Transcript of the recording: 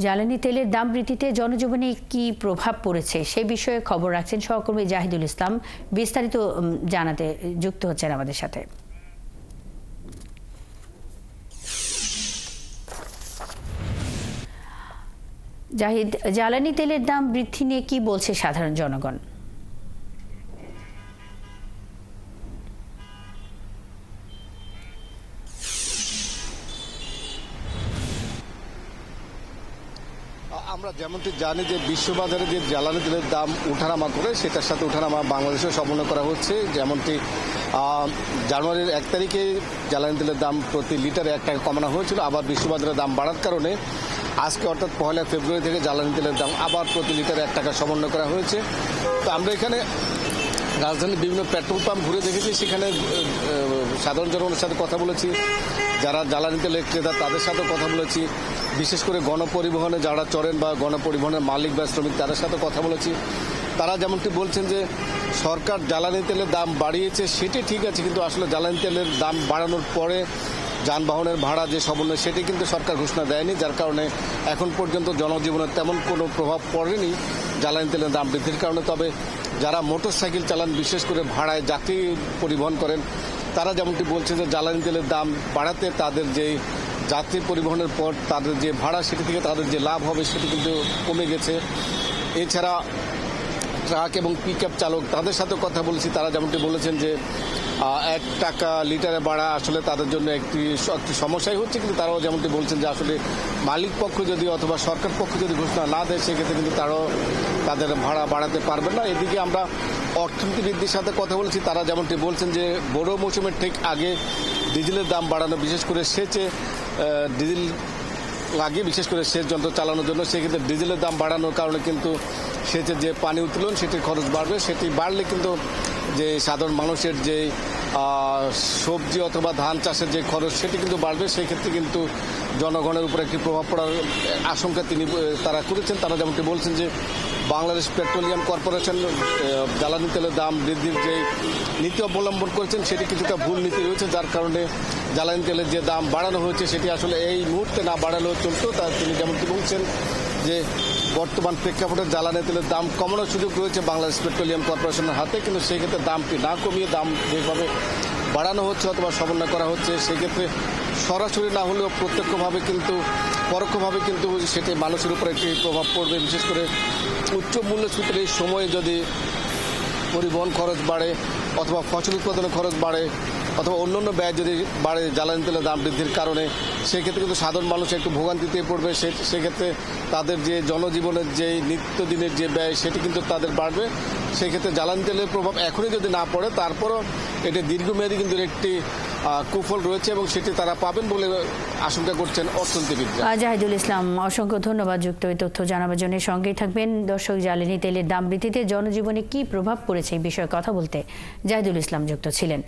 জ্বালানি তেলের দাম বৃদ্ধিতে জনজীবনে কি প্রভাব পড়েছে সে বিষয়ে খবর রাখছেন সহকর্মী জাহিদুল ইসলাম। বিস্তারিত জানাতে যুক্ত হচ্ছেন আমাদের সাথে। জাহিদ, জ্বালানি তেলের দাম বৃদ্ধি নিয়ে কি বলছে সাধারণ জনগণ? আমরা যেমনটি জানি যে বিশ্ববাজারে যে জ্বালানি তেলের দাম ওঠানামা করে সেটার সাথে ওঠানামা বাংলাদেশেও সমন্বয় করা হচ্ছে। যেমনটি জানুয়ারির 1 তারিখে জ্বালানি তেলের দাম প্রতি লিটারে 1 টাকা কমানো হয়েছিল, আবার বিশ্ববাজারে দাম বাড়ার কারণে আজকে অর্থাৎ 1 ফেব্রুয়ারি থেকে জ্বালানি তেলের দাম আবার প্রতি লিটারে 1 টাকা সমন্বয় করা হয়েছে। তো আমরা এখানে রাজধানীর বিভিন্ন পেট্রোল পাম্প ঘুরে দেখেছি, সেখানে সাধারণ জনগণের সাথে কথা বলেছি, যারা জ্বালানি তেলের ক্রেতা তাদের সাথে কথা বলেছি, বিশেষ করে গণপরিবহনে যারা চড়েন বা গণপরিবহনের মালিক বা শ্রমিক তাদের সাথে কথা বলেছি। তারা যেমনটি বলছেন যে সরকার জ্বালানি তেলের দাম বাড়িয়েছে সেটি ঠিক আছে, কিন্তু আসলে জ্বালানি তেলের দাম বাড়ানোর পরে যানবাহনের ভাড়া যে সমন্বয় সেটি কিন্তু সরকার ঘোষণা দেয়নি, যার কারণে এখন পর্যন্ত জনজীবনে তেমন কোনো প্রভাব পড়েনি জ্বালানি তেলের দাম বৃদ্ধির কারণে। তবে যারা মোটর সাইকেল চালান, বিশেষ করে ভাড়ায় যাত্রী পরিবহন করেন, তারা যেমনটি বলছে যে জ্বালানি তেলের দাম বাড়াতে তাদের যে যাত্রী পরিবহনের পর তাদের যে ভাড়া সেটি থেকে তাদের যে লাভ হবে সেটি কিন্তু কমে গেছে। এছাড়া ট্রাক এবং পিকআপ চালক তাদের সাথে কথা বলেছি, তারা যেমনটি বলেছেন যে 1 টাকা লিটারে বাড়া আসলে তাদের জন্য একটি সমস্যাই হচ্ছে, কিন্তু তারাও যেমনটি বলছেন যে আসলে মালিক পক্ষ যদি অথবা সরকার পক্ষ যদি ঘোষণা না দেয় সেক্ষেত্রে কিন্তু তারাও তাদের ভাড়া বাড়াতে পারবেন না। এদিকে আমরা অর্থনীতিবিদদের সাথে কথা বলেছি, তারা যেমনটি বলছেন যে বড় মৌসুমের ঠিক আগে ডিজেলের দাম বাড়ানো, বিশেষ করে সেচে ডিজেল লাগে, বিশেষ করে সেচ যন্ত্র চালানোর জন্য, সেক্ষেত্রে ডিজেলের দাম বাড়ানোর কারণে কিন্তু সেচের যে পানি উত্তোলন সেটির খরচ বাড়বে। সেটি বাড়লে কিন্তু যে সাধারণ মানুষের যে সবজি অথবা ধান চাষের যে খরচ সেটি কিন্তু বাড়বে, সেক্ষেত্রে কিন্তু জনগণের উপর একটি প্রভাব পড়ার আশঙ্কা তারা করেছেন। তারা যেমনটি বলছেন যে বাংলাদেশ পেট্রোলিয়াম কর্পোরেশন জ্বালানি তেলের দাম বৃদ্ধির যে নীতি অবলম্বন করেছেন সেটি কিছুটা ভুল নীতি রয়েছে, যার কারণে জ্বালানি তেলের যে দাম বাড়ানো হয়েছে সেটি আসলে এই মুহূর্তে না বাড়ালেও চলতো। তিনি যেমনটি বলছেন যে বর্তমান প্রেক্ষাপটে জ্বালানি তেলের দাম কমানোর সুযোগ রয়েছে বাংলাদেশ পেট্রোলিয়াম কর্পোরেশনের হাতে, কিন্তু সেই ক্ষেত্রে দামটি না কমিয়ে দাম যেভাবে বাড়ানো হচ্ছে অথবা সমন্বয় করা হচ্ছে সেক্ষেত্রে সরাসরি না হলেও প্রত্যক্ষভাবে কিন্তু পরোক্ষভাবে কিন্তু সেটি মানুষের উপর একটি প্রভাব পড়বে। বিশেষ করে উচ্চ মূল্যস্ফীতির এই সময়ে যদি পরিবহন খরচ বাড়ে অথবা ফসল উৎপাদনের খরচ বাড়ে অথবা অন্যান্য ব্যয় যদি বাড়ে জ্বালানি তেলের দাম বৃদ্ধির কারণে, সেক্ষেত্রে কিন্তু সাধারণ মানুষ একটু ভোগান্তিতে পড়বে। সেক্ষেত্রে তাদের যে জনজীবনের যে নিত্যদিনের যে ব্যয় সেটি কিন্তু তাদের বাড়বে। সেক্ষেত্রে জ্বালানি তেলের প্রভাব এখনই যদি না পড়ে তারপরও এটি দীর্ঘমেয়াদী কিন্তু একটি কুফল রয়েছে এবং সেটি তারা পাবেন বলে আশঙ্কা করছেন অর্থনীতিবিদরা। জাহিদুল ইসলাম, অসংখ্য ধন্যবাদ যুক্ত এই তথ্য জানাবার জন্য। সঙ্গেই থাকবেন দর্শক। জ্বালানি তেলের দাম বৃদ্ধিতে জনজীবনে কি প্রভাব পড়েছে এই বিষয়ে কথা বলতে জাহিদুল ইসলাম যুক্ত ছিলেন।